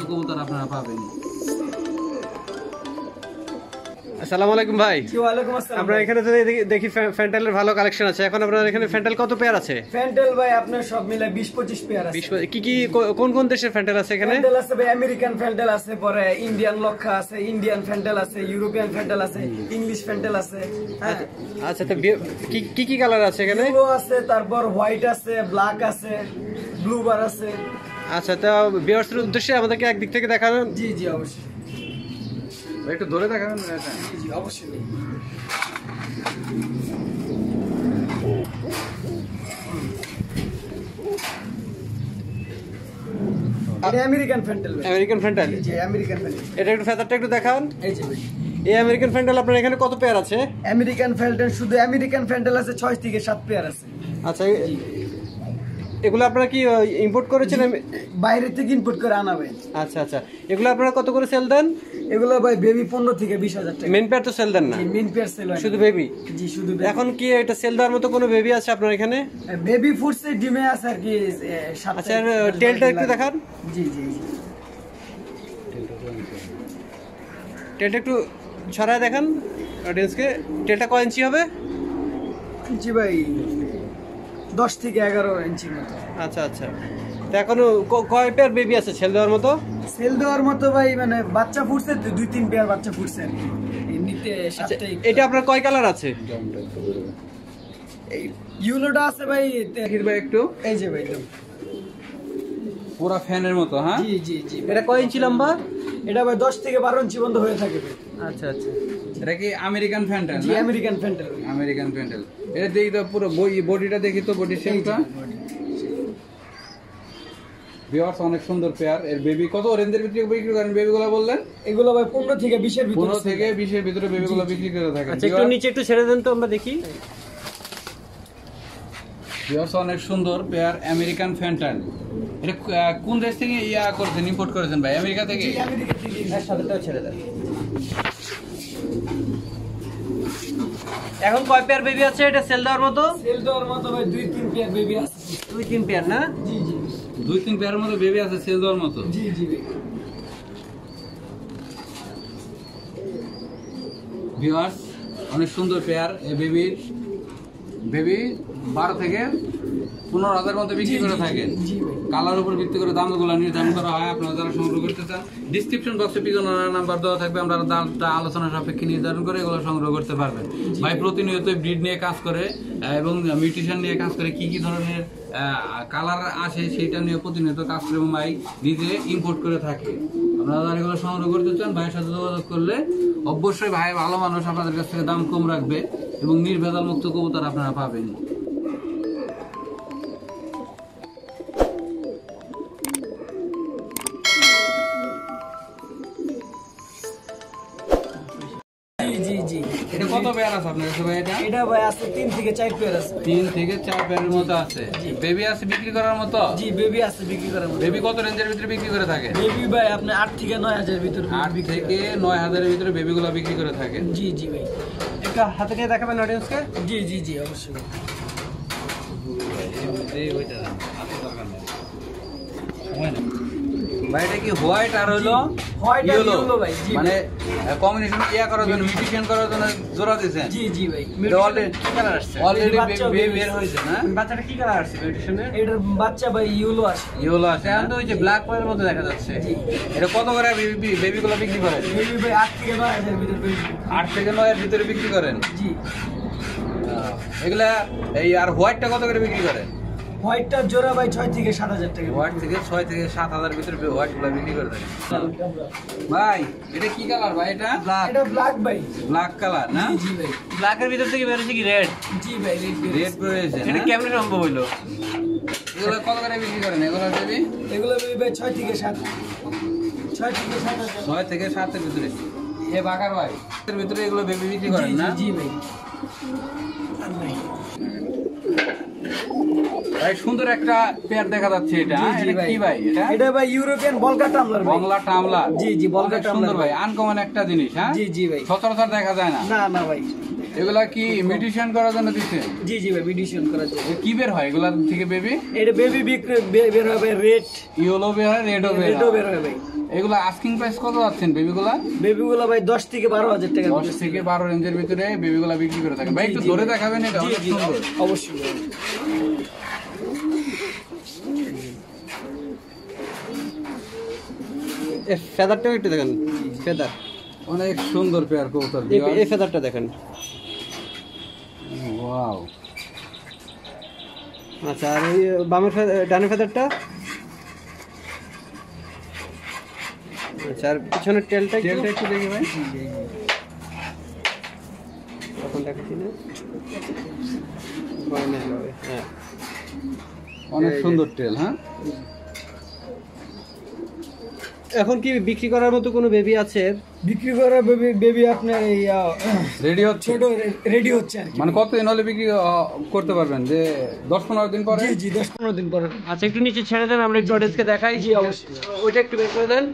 কবুতর আপনারা পাবেন। আসসালামু আলাইকুম ভাই। ওয়ালাইকুম আসসালাম। আমরা এখানে তো দেখি ফ্যান্টেলের ভালো কালেকশন আছে। এখন আপনার এখানে ফ্যান্টেল কত পেয়ার আছে? ফ্যান্টেল ভাই আপনার সব মিলে 20-25 পেয়ার আছে। 20 কি কি কোন কোন দেশের ফ্যান্টেল আছে এখানে? ফ্যান্টেল আছে ভাই, আমেরিকান ফ্যান্টেল আছে, পরে ইন্ডিয়ান লক্ষা আছে, ইন্ডিয়ান ফ্যান্টেল আছে, ইউরোপিয়ান ফ্যান্টেল আছে, ইংলিশ ফ্যান্টেল আছে। আচ্ছা, তো কি কি কালার আছে এখানে? ব্লু আছে, তারপর হোয়াইট আছে, ব্ল্যাক আছে, ব্লু বার আছে। আচ্ছা, তো ভিউয়ার্সদের উদ্দেশ্যে আমাদেরকে একদিক থেকে দেখাবেন। জি জি অবশ্যই। একটু ধরে দেখাবেন এটা। জি জি অবশ্যই। এটা আমেরিকান ফ্যান্টেল। American fantail. জি আমেরিকান ফ্যান্টেল। এটা একটু ফেদারটা একটু দেখান। এই যে ভাই এই আমেরিকান ফ্যান্টেল আপনার এখানে কত পেয়ার আছে? আমেরিকান ফ্যান্টেল, শুধু আমেরিকান ফ্যান্টেল আছে 6 থেকে 7 পেয়ার আছে। আচ্ছা, এগুলো আপনারা কি ইম্পোর্ট করেছেন? বাইরে থেকে ইম্পোর্ট করে আনা ভাই। আচ্ছা আচ্ছা, এগুলো আপনারা কত করে সেল দেন? এগুলো ভাই বেবি 15 থেকে 20,000 টাকা। মেন পেয়ার তো সেল দেন না? মেন পেয়ার সেল হয় শুধু বেবি? জি শুধু বেবি। এখন কি এটা সেল দেওয়ার মতো কোনো বেবি আছে আপনার এখানে? বেবি ফুডসে ডিমে আছে আর কি। আচ্ছা, টেলটা একটু দেখান। জি জি জি। টেলটা একটু ছড়ায় দেখান অডিয়েন্সকে। টেলটা কয় ইঞ্চি হবে? জি ভাই 10 থেকে 11 ইঞ্চি মতো। আচ্ছা আচ্ছা, তো এখনো কয় পেয়ার বেবি আছে সেল দেওয়ার মতো? সেল দেওয়ার মতো ভাই মানে বাচ্চা ফুটছে 2-3 পেয়ার বাচ্চা ফুটছে আর কি। এমনিতে 7টাই। এটা আপনার কয় কালার আছে? এই ইউলোটা আছে ভাই। দেখির ভাই একটু। এই যে ভাই পুরো ফ্যানের মতো। হ্যাঁ জি জি জি। এটা কয় ইঞ্চি লম্বা? এটা ভাই 10 থেকে 12 ইঞ্চি পর্যন্ত হয়ে থাকে ভাই। আচ্ছা আচ্ছা, এটা কি আমেরিকান ফ্যান্টেল? জি আমেরিকান ফ্যান্টেল। American fantail. এটা দেখি তো পুরো বডিটা দেখি তো, বডি শেপটা। ভিউয়ার্স অনেক সুন্দর পেয়ার। এর বেবি কত রেঞ্জের ভিতরে বিক্রি করেন বেবিগুলো বললেন? এগুলো ভাই 15 থেকে 20 এর ভিতরে। 15 থেকে 20 এর ভিতরে বেবিগুলো বিক্রি করে থাকেন। আচ্ছা, একটু নিচে একটু ছেড়ে দেন তো আমরা দেখি। ভিউয়ার্স অনেক সুন্দর পেয়ার আমেরিকান ফ্যান্টেল। এটা কোন দেশ থেকে করেছেন, ইম্পোর্ট করেছেন ভাই? আমেরিকা থেকে? আমেরিকা থেকে। এর সাথেটাও ছেড়ে দেন। এখন কয় পেয়ার বেবি আছে এটা সেল দেওয়ার মতো? সেল দেওয়ার মতো ভাই 2-3 পেয়ার বেবি আছে। 2-3 পেয়ার না? জি জি 2-3 পেয়ারের মতো বেবি আছে সেল দেওয়ার মতো। জি জি ভাই। ভিউয়ার্স অনেক সুন্দর পেয়ার। এই বেবি 12 থেকে 15,000 মতো বিক্রি করে থাকেন। জি ভাই। কালার উপর ভিত্তি করে দামগুলো নির্ধারণ করা হয়। আপনারা যারা সংগ্রহ করতে চান ডিসক্রিপশন বক্সে পিছনে নাম্বার দেওয়া থাকবে, আমরা দামটা আলোচনা সাপেক্ষে নির্ধারণ করে এগুলো সংগ্রহ করতে পারবেন। ভাই প্রতিনিয়ত ব্রিড নিয়ে কাজ করে এবং মিউটেশন নিয়ে কাজ করে, কি কি ধরনের কালার আসে সেটা নিয়ে প্রতিনিয়ত কাজ করে এবং ভাই নিজে ইম্পোর্ট করে থাকে। আপনারা যারা এগুলো সংগ্রহ করতে চান ভাইয়ের সাথে যোগাযোগ করলে অবশ্যই ভাই ভালো মানুষ আপনাদের কাছ থেকে দাম কম রাখবে এবং নির্ভেজাল মুক্ত কবুতর আপনারা পাবেন। জি জি। এটা কত পেয়ার আছে আপনার কাছে ভাই? এটা ভাই আছে 3 থেকে 4 পেয়ার আছে। 3 থেকে 4 পেয়ারের মতো আছে। বেবি আছে বিক্রি করার মতো? জি বেবি আছে বিক্রি করার মতো। বেবি কত রেঞ্জের ভিতরে বিক্রি করে থাকে? বেবি ভাই আপনি 8 থেকে 9,000 ভিতরে। 8 থেকে 9,000 এর ভিতরে বেবিগুলো বিক্রি করে থাকে। জি জি ভাই। একটু হাতে নিয়ে দেখাবেন অডিয়েন্সকে। জি জি জি অবশ্যই। ভাই এটা কি হোয়াইট আর হলো হোয়াইট আর ইয়েলো ইয়েলো ভাই। জি মানে কম্বিনেশন করার জন্য, মিউটেশন করার জন্য জোড়া দিয়েছেন? জি জি ভাই। অলরেডি কি কালার আসছে? অলরেডি বাচ্চা বের হয়েছে না? বাচ্চাটা কি কালার আসছে মিউটেশনে? এটার বাচ্চা ভাই ইয়েলো আছে। ইয়েলো আছে। এখন তো ওই যে ব্ল্যাক কালারের মধ্যে দেখা যাচ্ছে। জি। এটা কত করে বেবিগুলো বিক্রি করেন? বেবি ভাই 8 থেকে 9,000 ভিতরে বেবি। 8 থেকে 9 এর ভিতরে বিক্রি করেন? জি। এগুলা এই আর হোয়াইটটা কত করে বিক্রি করেন? হোয়াইটটা জোড়া ভাই 6 থেকে 7,000 টাকা। হোয়াইট থেকে 6 থেকে 7,000 ভিতরে হোয়াইট গুলো বিক্রি করে থাকে। ভাই এটা কি কালার ভাই? এটা ব্ল্যাক। এটা ব্ল্যাক ভাই। ব্ল্যাক কালার না? জি ভাই। ব্ল্যাকের ভিতর থেকে বের হচ্ছে কি রেড? জি ভাই রেড রয়েছে। এটা কেমন সম্ভব হইলো? এগুলো কত করে বিক্রি করেন এগুলো বেবি? এগুলো বেবি ভাই 6 থেকে 7। 6 থেকে 7,000। 6 থেকে 7 এর ভিতরে। এ বাকার ভাই এর ভিতরে এগুলো বেবি বিক্রি করেন না? জি ভাই। ভাই সুন্দর একটা পেয়ার দেখা যাচ্ছে। এটা এটা কি ভাই? এটা ভাই ইউরোপিয়ান বলগা টামলার ভাই। বাংলা টামলা। জি জি বলগা টামলার সুন্দর ভাই, আনকমন একটা জিনিস। হ্যাঁ জি জি ভাই। সচরাচর দেখা যায় না। না না ভাই। এগুলা কি মিউটেশন করার জন্য দিচ্ছে? জি জি ভাই, মিউটেশন করার জন্য। কি বের হয় এগুলা থেকে বেবি? এটা বেবি বের হবে রেড, ইয়েলো বের হয়, রেডও বের রেডও হয়। বের হবে ভাই। এগুলা আস্কিং প্রাইস কত যাচ্ছেন বেবিগুলা? বেবিগুলো ভাই 10 থেকে 12,000 টাকা। 10 থেকে 12 রেঞ্জের ভিতরে বেবিগুলা বিক্রি করে থাকেন। ভাই একটু জি, ধরে জি। দেখাবেন, এটা জি অনেক জি সুন্দর। অবশ্যই ভাই। এই ফেদারটাও একটু দেখেন, ফেদার অনেক সুন্দর পেয়ার কবুতর। এই ফেদারটা দেখেন। ওয়াও, আচ্ছা, আর এই বামের ডানের ফেদারটা। আচ্ছা, আর পিছনের টেলটা টেলটা একটু দেখি ভাই। তখন দেখাচ্ছি না, বামে হবে। হ্যাঁ, অনেক সুন্দর টেল। হ্যাঁ, এখন কি বিক্রি করার মতো কোনো বেবি আছে? বিক্রি করা বেবি আপনার এই রেডি হচ্ছে? ছোট রেডি হচ্ছে আর কি। মানে কতদিন হলে বিক্রি করতে পারবেন? যে 10-15 দিন পরে? জি জি 10-15 দিন পরে। আচ্ছা, একটু নিচে ছেড়ে দেন, আমরা একটু অডিয়েন্সকে দেখাই। জি অবশ্যই। ওইটা একটু বের করে দেন।